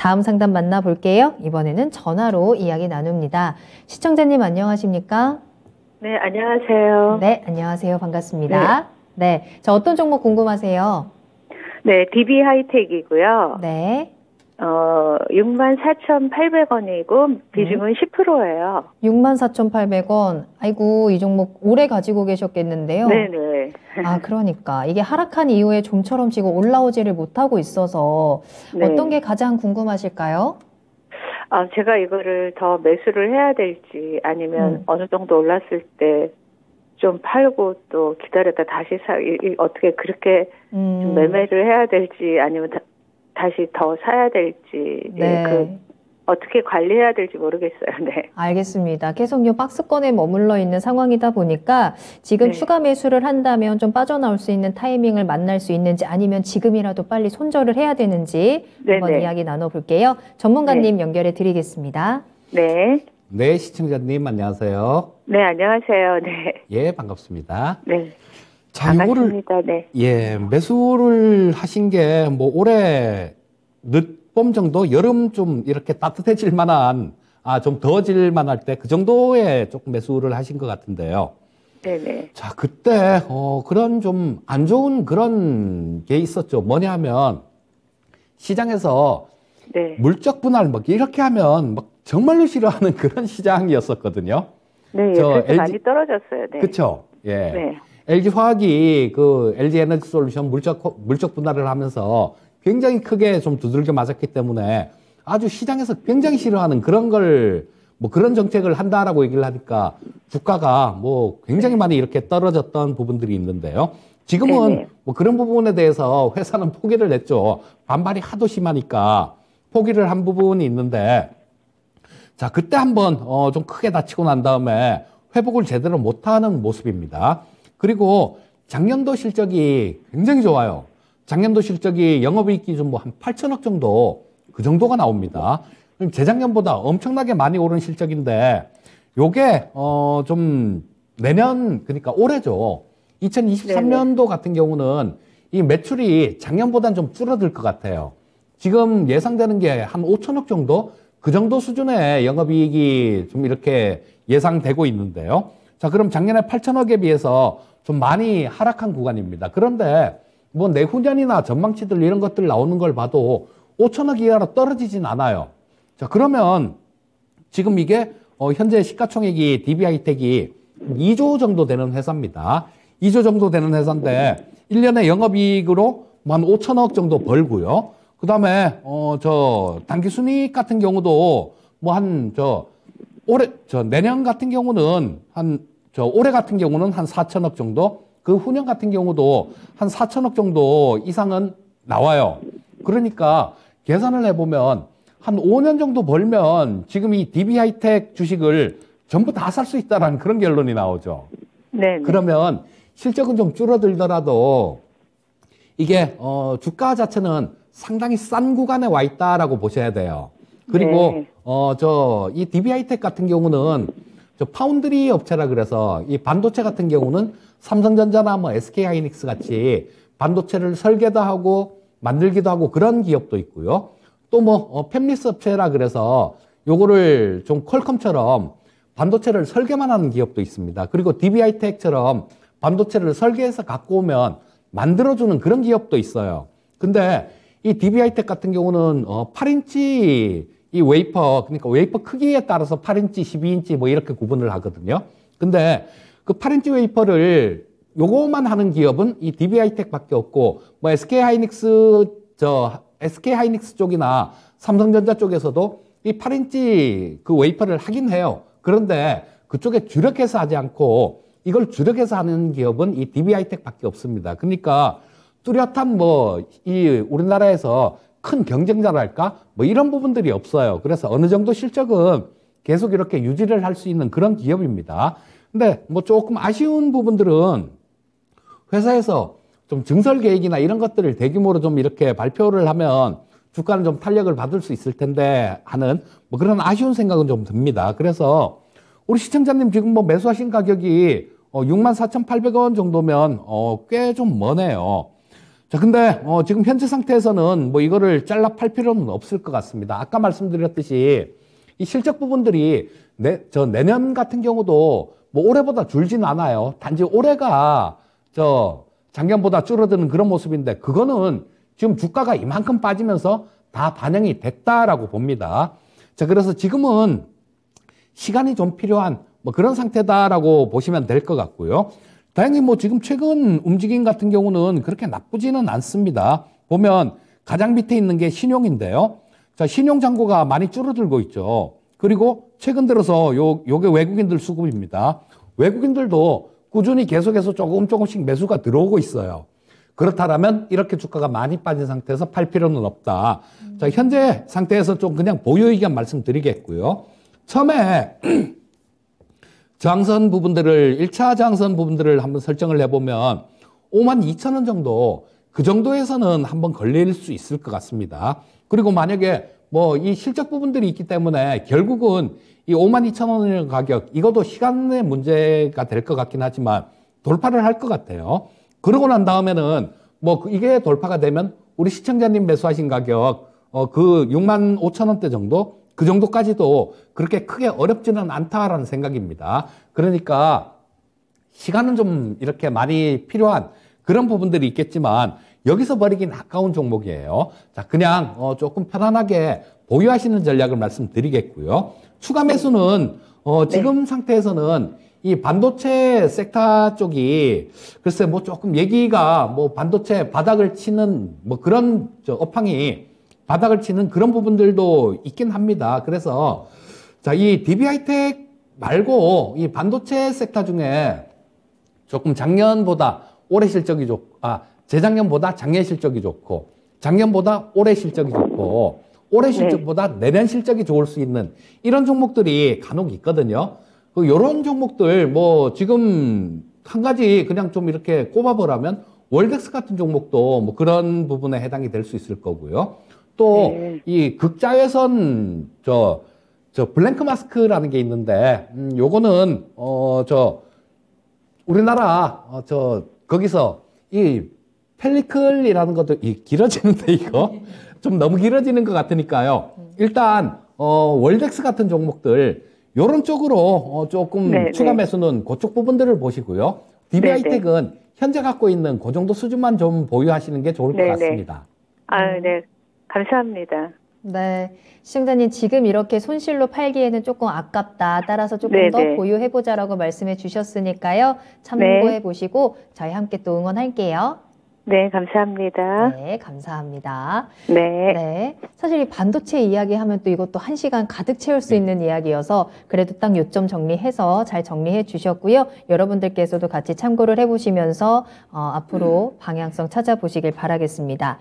다음 상담 만나볼게요. 이번에는 전화로 이야기 나눕니다. 시청자님 안녕하십니까? 네, 안녕하세요. 네, 안녕하세요. 반갑습니다. 네. 자, 어떤 종목 궁금하세요? 네, DB 하이텍이고요. 네. 64,800원이고 비중은 10%예요. 64,800원. 아이고, 이 종목 오래 가지고 계셨겠는데요. 네네. 아, 그러니까 이게 하락한 이후에 좀처럼 지금 올라오지를 못하고 있어서 네. 어떤 게 가장 궁금하실까요? 제가 이거를 더 매수를 해야 될지 아니면 어느 정도 올랐을 때 좀 팔고 또 기다렸다 다시 어떻게 그렇게 좀 매매를 해야 될지 아니면 다시 더 사야 될지 네. 어떻게 관리해야 될지 모르겠어요. 네. 알겠습니다. 계속 요 박스권에 머물러 있는 상황이다 보니까 지금 추가 매수를 한다면 좀 빠져나올 수 있는 타이밍을 만날 수 있는지 아니면 지금이라도 빨리 손절을 해야 되는지 한번 이야기 나눠볼게요. 전문가님 연결해 드리겠습니다. 네. 네, 시청자님 안녕하세요. 네, 안녕하세요. 네. 예, 반갑습니다. 네. 자, 반갑습니다. 네. 예, 매수를 하신 게 뭐 올해 늦봄 정도, 여름 좀 이렇게 따뜻해질 만한, 좀 더워질 만할 때 그 정도에 조금 매수를 하신 것 같은데요. 네네. 자, 그때 그런 좀 안 좋은 그런 게 있었죠. 뭐냐 하면 시장에서 물적 분할 막 이렇게 하면 막 정말로 싫어하는 그런 시장이었었거든요. 네, 그래서 많이 떨어졌어요. 네. 그렇죠. 예. 네. LG 화학이 그 LG 에너지 솔루션 물적 분할을 하면서 굉장히 크게 좀 두들겨 맞았기 때문에 아주 시장에서 굉장히 싫어하는 그런 걸 뭐 그런 정책을 한다라고 얘기를 하니까 주가가 뭐 굉장히 많이 이렇게 떨어졌던 부분들이 있는데요. 지금은 뭐 그런 부분에 대해서 회사는 포기를 했죠. 반발이 하도 심하니까 포기를 한 부분이 있는데 자, 그때 한번 좀 크게 다치고 난 다음에 회복을 제대로 못하는 모습입니다. 그리고 작년도 실적이 굉장히 좋아요. 작년도 실적이 영업이익 기준 뭐 한 8천억 정도 그 정도가 나옵니다. 재작년보다 엄청나게 많이 오른 실적인데 요게 좀 내년 그러니까 올해죠. 2023년도 같은 경우는 이 매출이 작년보다는 좀 줄어들 것 같아요. 지금 예상되는 게 한 5천억 정도? 그 정도 수준의 영업이익이 좀 이렇게 예상되고 있는데요. 자, 그럼 작년에 8천억에 비해서 좀 많이 하락한 구간입니다. 그런데 뭐 내후년이나 전망치들 이런 것들 나오는 걸 봐도 5천억 이하로 떨어지진 않아요. 자, 그러면 지금 이게 현재 시가총액이 DB하이텍이 2조 정도 되는 회사입니다. 2조 정도 되는 회사인데 1년에 영업이익으로 한 5천억 정도 벌고요. 그 다음에, 당기순이익 같은 경우도, 내년 같은 경우는 올해 같은 경우는 한 4천억 정도, 그 후년 같은 경우도 한 4천억 정도 이상은 나와요. 그러니까 계산을 해보면 한 5년 정도 벌면 지금 이 DB하이텍 주식을 전부 다 살 수 있다라는 그런 결론이 나오죠. 네. 그러면 실적은 좀 줄어들더라도 이게, 주가 자체는 상당히 싼 구간에 와 있다라고 보셔야 돼요. 그리고, 이 DB하이텍 같은 경우는 파운드리 업체라 그래서 이 반도체 같은 경우는 삼성전자나 뭐 SK하이닉스 같이 반도체를 설계도 하고 만들기도 하고 그런 기업도 있고요. 또 팹리스 업체라 그래서 요거를 좀 퀄컴처럼 반도체를 설계만 하는 기업도 있습니다. 그리고 DB하이텍처럼 반도체를 설계해서 갖고 오면 만들어주는 그런 기업도 있어요. 근데 이 DB하이텍 같은 경우는 8인치 이 웨이퍼, 그러니까 웨이퍼 크기에 따라서 8인치, 12인치 뭐 이렇게 구분을 하거든요. 근데 그 8인치 웨이퍼를 요거만 하는 기업은 이 DB하이텍 밖에 없고 뭐 SK하이닉스 쪽이나 삼성전자 쪽에서도 이 8인치 그 웨이퍼를 하긴 해요. 그런데 그쪽에 주력해서 하지 않고 이걸 주력해서 하는 기업은 이 DB하이텍 밖에 없습니다. 그러니까 뚜렷한 이 우리나라에서 큰 경쟁자랄까? 뭐 이런 부분들이 없어요. 그래서 어느 정도 실적은 계속 이렇게 유지를 할 수 있는 그런 기업입니다. 근데 조금 아쉬운 부분들은 회사에서 좀 증설 계획이나 이런 것들을 대규모로 좀 이렇게 발표를 하면 주가는 좀 탄력을 받을 수 있을 텐데 하는 그런 아쉬운 생각은 좀 듭니다. 그래서 우리 시청자님 지금 매수하신 가격이 64,800원 정도면 꽤 좀 머네요. 자, 근데 지금 현재 상태에서는 뭐 이거를 잘라 팔 필요는 없을 것 같습니다. 아까 말씀드렸듯이 이 실적 부분들이 내년 같은 경우도 뭐 올해보다 줄진 않아요. 단지 올해가 작년보다 줄어드는 그런 모습인데 그거는 지금 주가가 이만큼 빠지면서 다 반영이 됐다라고 봅니다. 자, 그래서 지금은 시간이 좀 필요한 뭐 그런 상태다라고 보시면 될 것 같고요. 다행히 뭐 지금 최근 움직임 같은 경우는 그렇게 나쁘지는 않습니다. 보면 가장 밑에 있는 게 신용인데요. 자, 신용 잔고가 많이 줄어들고 있죠. 그리고 최근 들어서 요게 외국인들 수급입니다. 외국인들도 꾸준히 계속해서 조금씩 매수가 들어오고 있어요. 그렇다면 이렇게 주가가 많이 빠진 상태에서 팔 필요는 없다. 자, 현재 상태에서 좀 그냥 보유 의견 말씀드리겠고요. 처음에 저항선 부분들을 1차 저항선 부분들을 한번 설정을 해보면 52,000원 정도 그 정도에서는 한번 걸릴 수 있을 것 같습니다. 그리고 만약에 뭐 이 실적 부분들이 있기 때문에 결국은 이 52,000원의 가격 이것도 시간의 문제가 될 것 같긴 하지만 돌파를 할 것 같아요. 그러고 난 다음에는 뭐 이게 돌파가 되면 우리 시청자님 매수하신 가격 그 65,000원대 정도 그 정도까지도 그렇게 크게 어렵지는 않다라는 생각입니다. 그러니까 시간은 좀 이렇게 많이 필요한 그런 부분들이 있겠지만 여기서 버리긴 아까운 종목이에요. 자, 그냥 조금 편안하게 보유하시는 전략을 말씀드리겠고요. 추가 매수는 지금 상태에서는 이 반도체 섹터 쪽이 글쎄 뭐 조금 얘기가 뭐 반도체 바닥을 치는 뭐 그런 업황이 바닥을 치는 그런 부분들도 있긴 합니다. 그래서 자, 이 DB하이텍 말고 이 반도체 섹터 중에 조금 작년보다 올해 실적이 재작년보다 작년 실적이 좋고 작년보다 올해 실적이 좋고 올해 실적보다 내년 실적이 좋을 수 있는 이런 종목들이 간혹 있거든요. 요런 종목들 뭐 지금 한 가지 그냥 좀 이렇게 꼽아보라면 월덱스 같은 종목도 뭐 그런 부분에 해당이 될 수 있을 거고요. 또 이 극자외선 블랭크 마스크라는 게 있는데 요거는 우리나라 거기서 이 펠리클이라는 것도 길어지는데 이거 좀 너무 길어지는 것 같으니까요. 일단 월덱스 같은 종목들 요런 쪽으로 조금 추가 매수는 그쪽 부분들을 보시고요. DB하이텍은 현재 갖고 있는 그 정도 수준만 좀 보유하시는 게 좋을 것 같습니다. 아, 네. 감사합니다. 네. 시청자님, 지금 이렇게 손실로 팔기에는 조금 아깝다. 따라서 조금 더 보유해보자라고 말씀해 주셨으니까요. 참고해 보시고 저희 함께 또 응원할게요. 네, 감사합니다. 네, 감사합니다. 네. 네. 사실 이 반도체 이야기 하면 또 이것도 1시간 가득 채울 수 있는 이야기여서 그래도 딱 요점 정리해서 잘 정리해 주셨고요. 여러분들께서도 같이 참고를 해보시면서 앞으로 방향성 찾아보시길 바라겠습니다.